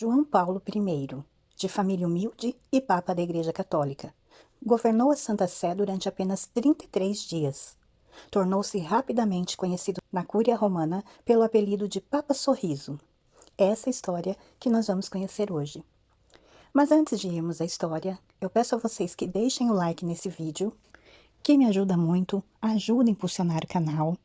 João Paulo I, de família humilde e Papa da Igreja Católica, governou a Santa Sé durante apenas 33 dias. Tornou-se rapidamente conhecido na Cúria Romana pelo apelido de Papa Sorriso. É essa história que nós vamos conhecer hoje. Mas antes de irmos à história, eu peço a vocês que deixem o like nesse vídeo, que me ajuda muito, ajuda a impulsionar o canal.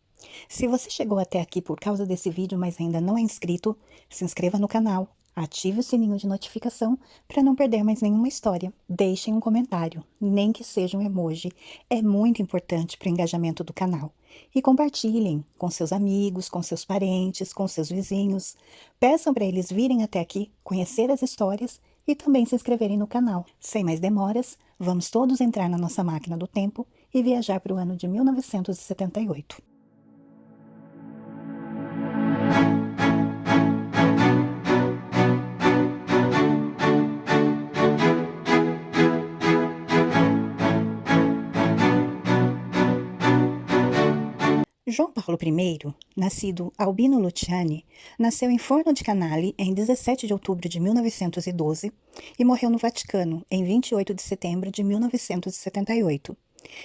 Se você chegou até aqui por causa desse vídeo, mas ainda não é inscrito, se inscreva no canal, ative o sininho de notificação para não perder mais nenhuma história. Deixem um comentário, nem que seja um emoji, é muito importante para o engajamento do canal. E compartilhem com seus amigos, com seus parentes, com seus vizinhos. Peçam para eles virem até aqui, conhecer as histórias e também se inscreverem no canal. Sem mais demoras, vamos todos entrar na nossa máquina do tempo e viajar para o ano de 1978. João Paulo I, nascido Albino Luciani, nasceu em Forno di Canale em 17 de outubro de 1912 e morreu no Vaticano em 28 de setembro de 1978.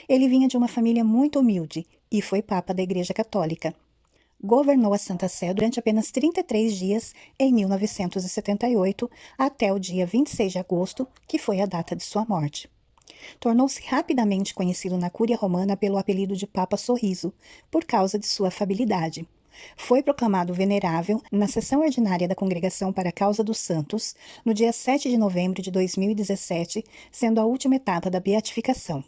Ele vinha de uma família muito humilde e foi Papa da Igreja Católica. Governou a Santa Sé durante apenas 33 dias em 1978 até o dia 26 de agosto, que foi a data de sua morte. Tornou-se rapidamente conhecido na Cúria Romana pelo apelido de Papa Sorriso, por causa de sua afabilidade. Foi proclamado venerável na sessão ordinária da Congregação para a Causa dos Santos, no dia 7 de novembro de 2017, sendo a última etapa da beatificação.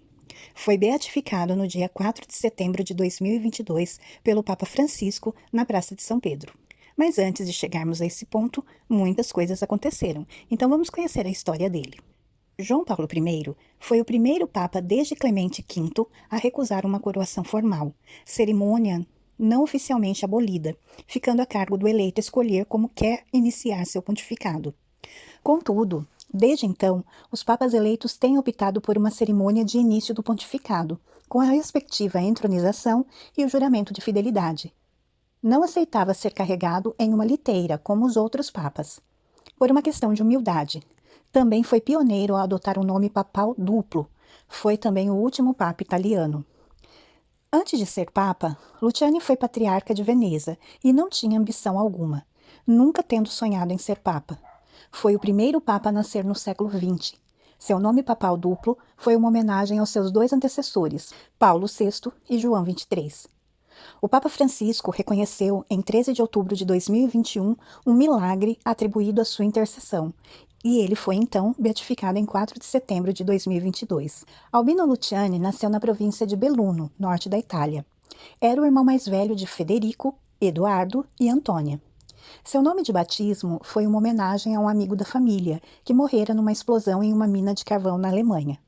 Foi beatificado no dia 4 de setembro de 2022 pelo Papa Francisco, na Praça de São Pedro. Mas antes de chegarmos a esse ponto, muitas coisas aconteceram, então vamos conhecer a história dele. João Paulo I foi o primeiro Papa desde Clemente V a recusar uma coroação formal, cerimônia não oficialmente abolida, ficando a cargo do eleito escolher como quer iniciar seu pontificado. Contudo, desde então, os papas eleitos têm optado por uma cerimônia de início do pontificado, com a respectiva entronização e o juramento de fidelidade. Não aceitava ser carregado em uma liteira, como os outros papas, por uma questão de humildade. Também foi pioneiro a adotar o nome papal duplo. Foi também o último papa italiano. Antes de ser papa, Luciani foi patriarca de Veneza e não tinha ambição alguma, nunca tendo sonhado em ser papa. Foi o primeiro papa a nascer no século XX. Seu nome papal duplo foi uma homenagem aos seus dois antecessores, Paulo VI e João XXIII. O Papa Francisco reconheceu, em 13 de outubro de 2021, um milagre atribuído à sua intercessão, e ele foi, então, beatificado em 4 de setembro de 2022. Albino Luciani nasceu na província de Belluno, norte da Itália. Era o irmão mais velho de Federico, Eduardo e Antônia. Seu nome de batismo foi uma homenagem a um amigo da família, que morrera numa explosão em uma mina de carvão na Alemanha.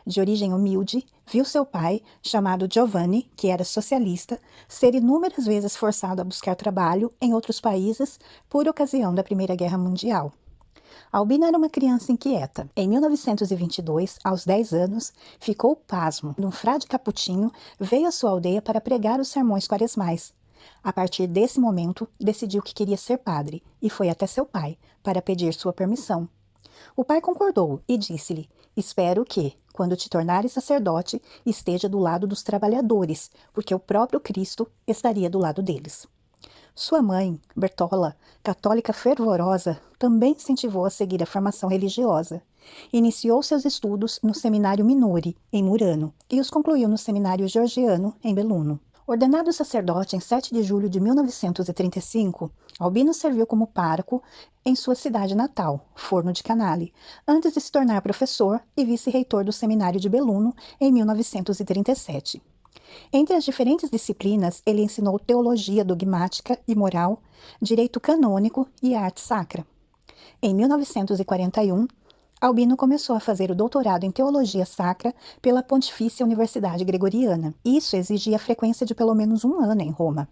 De origem humilde, viu seu pai, chamado Giovanni, que era socialista, ser inúmeras vezes forçado a buscar trabalho em outros países por ocasião da Primeira Guerra Mundial. Albino era uma criança inquieta. Em 1922, aos 10 anos, ficou pasmo. Um frade capuchinho veio à sua aldeia para pregar os sermões quaresmais. A partir desse momento, decidiu que queria ser padre e foi até seu pai para pedir sua permissão. O pai concordou e disse-lhe: "Espero que, quando te tornares sacerdote, esteja do lado dos trabalhadores, porque o próprio Cristo estaria do lado deles." Sua mãe, Bertola, católica fervorosa, também incentivou a seguir a formação religiosa. Iniciou seus estudos no Seminário Minori, em Murano, e os concluiu no Seminário Georgiano, em Belluno. Ordenado sacerdote em 7 de julho de 1935, Albino serviu como pároco em sua cidade natal, Forno di Canale, antes de se tornar professor e vice-reitor do Seminário de Belluno em 1937. Entre as diferentes disciplinas, ele ensinou teologia dogmática e moral, direito canônico e arte sacra. Em 1941, Albino começou a fazer o doutorado em teologia sacra pela Pontifícia Universidade Gregoriana. Isso exigia a frequência de pelo menos um ano em Roma.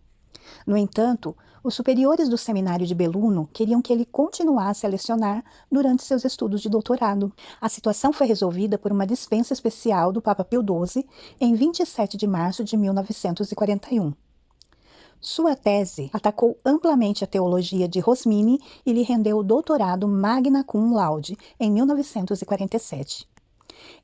No entanto, os superiores do seminário de Belluno queriam que ele continuasse a lecionar durante seus estudos de doutorado. A situação foi resolvida por uma dispensa especial do Papa Pio XII em 27 de março de 1941. Sua tese atacou amplamente a teologia de Rosmini e lhe rendeu o doutorado magna cum laude em 1947.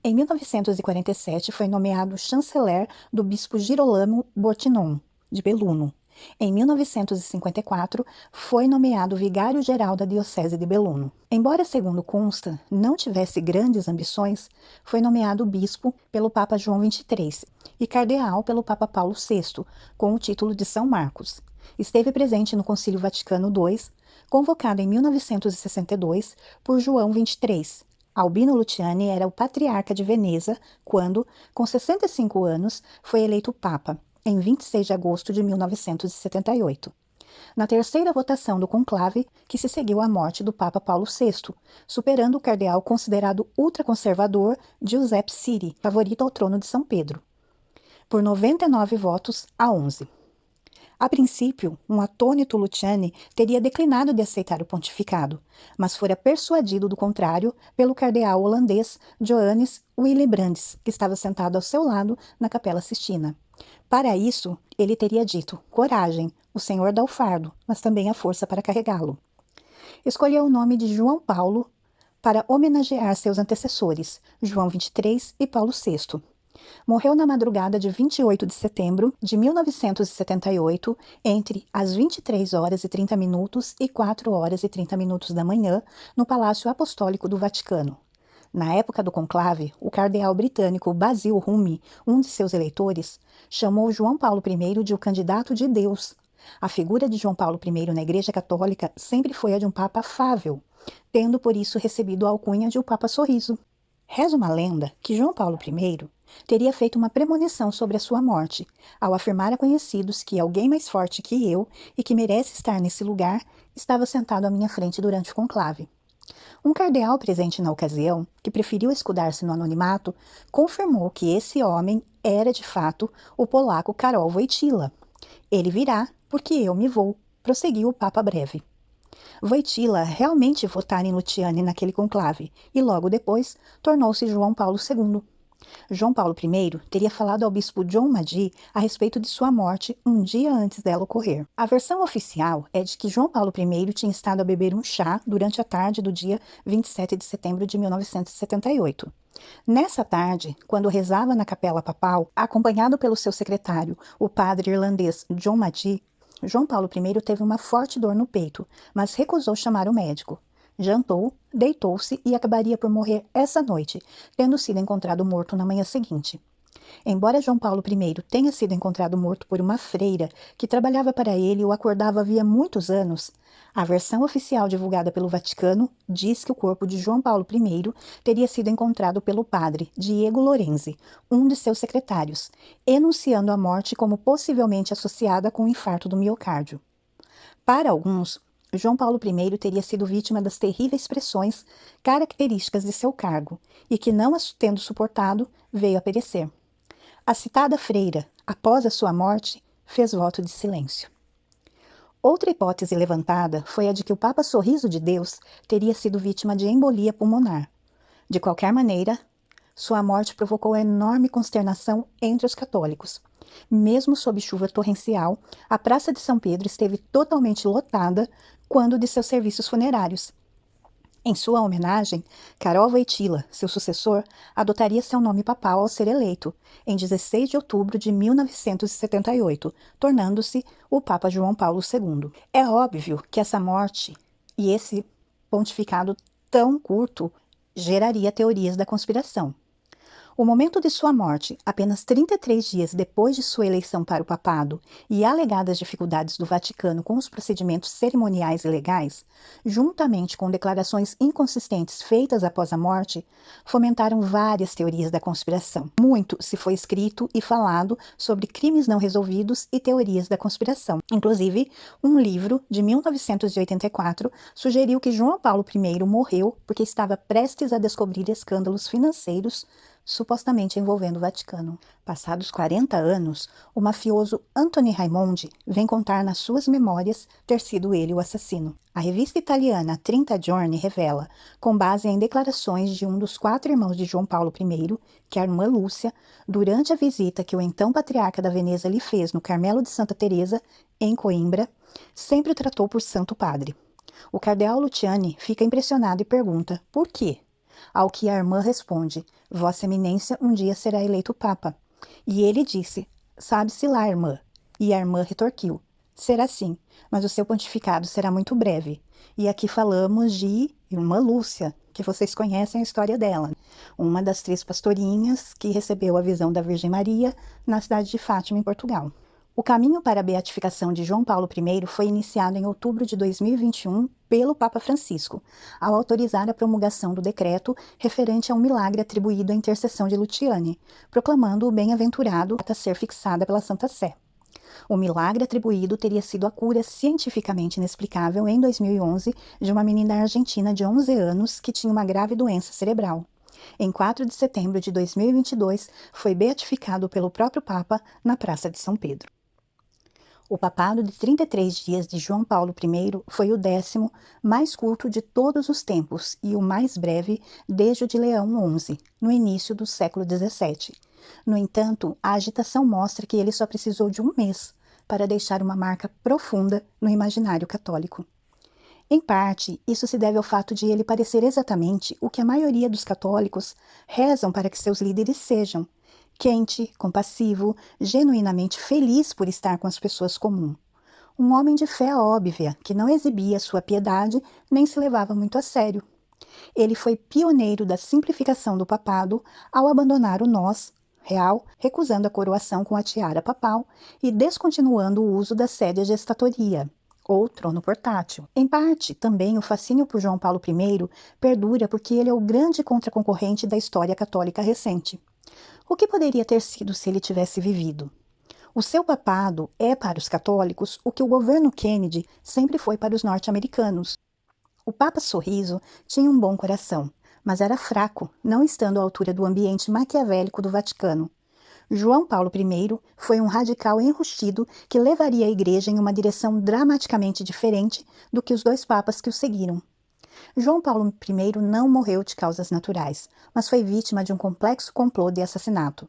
Em 1947, foi nomeado chanceler do bispo Girolamo Bortignon, de Belluno. Em 1954, foi nomeado vigário-geral da diocese de Belluno. Embora, segundo consta, não tivesse grandes ambições, foi nomeado bispo pelo Papa João XXIII e cardeal pelo Papa Paulo VI, com o título de São Marcos. Esteve presente no Concílio Vaticano II, convocado em 1962 por João XXIII. Albino Luciani era o patriarca de Veneza quando, com 65 anos, foi eleito papa, em 26 de agosto de 1978. Na terceira votação do conclave, que se seguiu à morte do Papa Paulo VI, superando o cardeal considerado ultraconservador Giuseppe Siri, favorito ao trono de São Pedro, por 99 votos a 11. A princípio, um atônito Luciani teria declinado de aceitar o pontificado, mas fora persuadido do contrário pelo cardeal holandês Johannes Willebrands, que estava sentado ao seu lado na Capela Sistina. Para isso, ele teria dito: coragem, o Senhor dá o fardo, mas também a força para carregá-lo. Escolheu o nome de João Paulo para homenagear seus antecessores, João XXIII e Paulo VI. Morreu na madrugada de 28 de setembro de 1978, entre as 23 horas e 30 minutos e 4 horas e 30 minutos da manhã, no Palácio Apostólico do Vaticano. Na época do conclave, o cardeal britânico Basil Rumi, um de seus eleitores, chamou João Paulo I de o candidato de Deus. A figura de João Paulo I na Igreja Católica sempre foi a de um papa afável, tendo por isso recebido a alcunha de o Papa Sorriso. Reza uma lenda que João Paulo I teria feito uma premonição sobre a sua morte, ao afirmar a conhecidos que alguém mais forte que eu e que merece estar nesse lugar estava sentado à minha frente durante o conclave. Um cardeal presente na ocasião, que preferiu escudar-se no anonimato, confirmou que esse homem era, de fato, o polaco Karol Wojtyła. Ele virá, porque eu me vou, prosseguiu o Papa breve. Wojtyła realmente votara em Luciani naquele conclave e, logo depois, tornou-se João Paulo II. João Paulo I teria falado ao bispo John Magee a respeito de sua morte um dia antes dela ocorrer. A versão oficial é de que João Paulo I tinha estado a beber um chá durante a tarde do dia 27 de setembro de 1978. Nessa tarde, quando rezava na capela papal, acompanhado pelo seu secretário, o padre irlandês John Magee, João Paulo I teve uma forte dor no peito, mas recusou chamar o médico. Jantou, deitou-se e acabaria por morrer essa noite, tendo sido encontrado morto na manhã seguinte. Embora João Paulo I tenha sido encontrado morto por uma freira que trabalhava para ele e o acordava havia muitos anos, a versão oficial divulgada pelo Vaticano diz que o corpo de João Paulo I teria sido encontrado pelo padre Diego Lorenzi, um de seus secretários, enunciando a morte como possivelmente associada com o infarto do miocárdio. Para alguns, João Paulo I teria sido vítima das terríveis pressões características de seu cargo e que, não as tendo suportado, veio a perecer. A citada freira, após a sua morte, fez voto de silêncio. Outra hipótese levantada foi a de que o Papa Sorriso de Deus teria sido vítima de embolia pulmonar. De qualquer maneira, sua morte provocou enorme consternação entre os católicos. Mesmo sob chuva torrencial, a Praça de São Pedro esteve totalmente lotada quando de seus serviços funerários. Em sua homenagem, Karol Wojtyła, seu sucessor, adotaria seu nome papal ao ser eleito, em 16 de outubro de 1978, tornando-se o Papa João Paulo II. É óbvio que essa morte e esse pontificado tão curto geraria teorias da conspiração. O momento de sua morte, apenas 33 dias depois de sua eleição para o papado, e alegadas dificuldades do Vaticano com os procedimentos cerimoniais e legais, juntamente com declarações inconsistentes feitas após a morte, fomentaram várias teorias da conspiração. Muito se foi escrito e falado sobre crimes não resolvidos e teorias da conspiração. Inclusive, um livro de 1984 sugeriu que João Paulo I morreu porque estava prestes a descobrir escândalos financeiros supostamente envolvendo o Vaticano. Passados 40 anos, o mafioso Anthony Raimondi vem contar nas suas memórias ter sido ele o assassino. A revista italiana 30 Giorni revela, com base em declarações de um dos 4 irmãos de João Paulo I, que é a irmã Lúcia, durante a visita que o então patriarca da Veneza lhe fez no Carmelo de Santa Teresa, em Coimbra, sempre o tratou por Santo Padre. O cardeal Luciani fica impressionado e pergunta, por quê? Ao que a irmã responde, Vossa Eminência um dia será eleito Papa. E ele disse, sabe-se lá, irmã. E a irmã retorquiu, será sim, mas o seu pontificado será muito breve. E aqui falamos de irmã Lúcia, que vocês conhecem a história dela. Uma das 3 pastorinhas que recebeu a visão da Virgem Maria na cidade de Fátima, em Portugal. O caminho para a beatificação de João Paulo I foi iniciado em outubro de 2021 pelo Papa Francisco, ao autorizar a promulgação do decreto referente a um milagre atribuído à intercessão de Luciani, proclamando o bem-aventurado a ser fixada pela Santa Sé. O milagre atribuído teria sido a cura cientificamente inexplicável em 2011 de uma menina argentina de 11 anos que tinha uma grave doença cerebral. Em 4 de setembro de 2022, foi beatificado pelo próprio Papa na Praça de São Pedro. O papado de 33 dias de João Paulo I foi o 10º mais curto de todos os tempos e o mais breve desde o de Leão XI, no início do século XVII. No entanto, a agitação mostra que ele só precisou de um mês para deixar uma marca profunda no imaginário católico. Em parte, isso se deve ao fato de ele parecer exatamente o que a maioria dos católicos rezam para que seus líderes sejam: quente, compassivo, genuinamente feliz por estar com as pessoas comuns. Um homem de fé óbvia, que não exibia sua piedade nem se levava muito a sério. Ele foi pioneiro da simplificação do papado ao abandonar o nós real, recusando a coroação com a tiara papal e descontinuando o uso da sédia gestatoria, ou trono portátil. Em parte, também o fascínio por João Paulo I perdura porque ele é o grande contraconcorrente da história católica recente. O que poderia ter sido se ele tivesse vivido? O seu papado é, para os católicos, o que o governo Kennedy sempre foi para os norte-americanos. O Papa Sorriso tinha um bom coração, mas era fraco, não estando à altura do ambiente maquiavélico do Vaticano. João Paulo I foi um radical enrustido que levaria a Igreja em uma direção dramaticamente diferente do que os 2 papas que o seguiram. João Paulo I não morreu de causas naturais, mas foi vítima de um complexo complô de assassinato.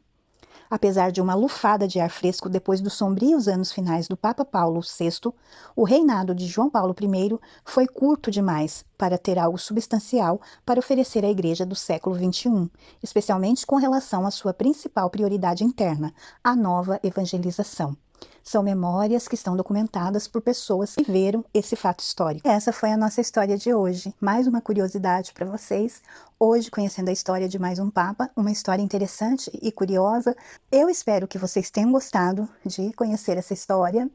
Apesar de uma lufada de ar fresco depois dos sombrios anos finais do Papa Paulo VI, o reinado de João Paulo I foi curto demais para ter algo substancial para oferecer à Igreja do século XXI, especialmente com relação à sua principal prioridade interna, a nova evangelização. São memórias que estão documentadas por pessoas que viveram esse fato histórico. Essa foi a nossa história de hoje. Mais uma curiosidade para vocês. Hoje, conhecendo a história de mais um Papa, uma história interessante e curiosa. Eu espero que vocês tenham gostado de conhecer essa história.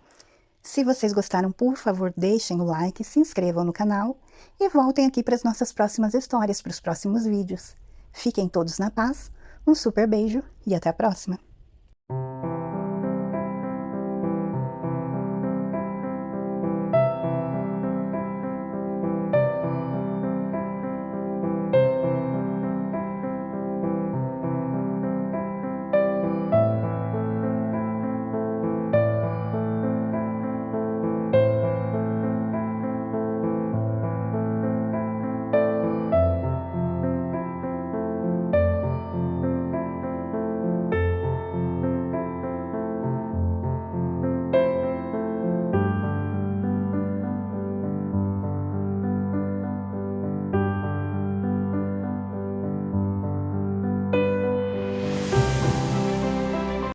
Se vocês gostaram, por favor, deixem o like, se inscrevam no canal e voltem aqui para as nossas próximas histórias, para os próximos vídeos. Fiquem todos na paz, um super beijo e até a próxima!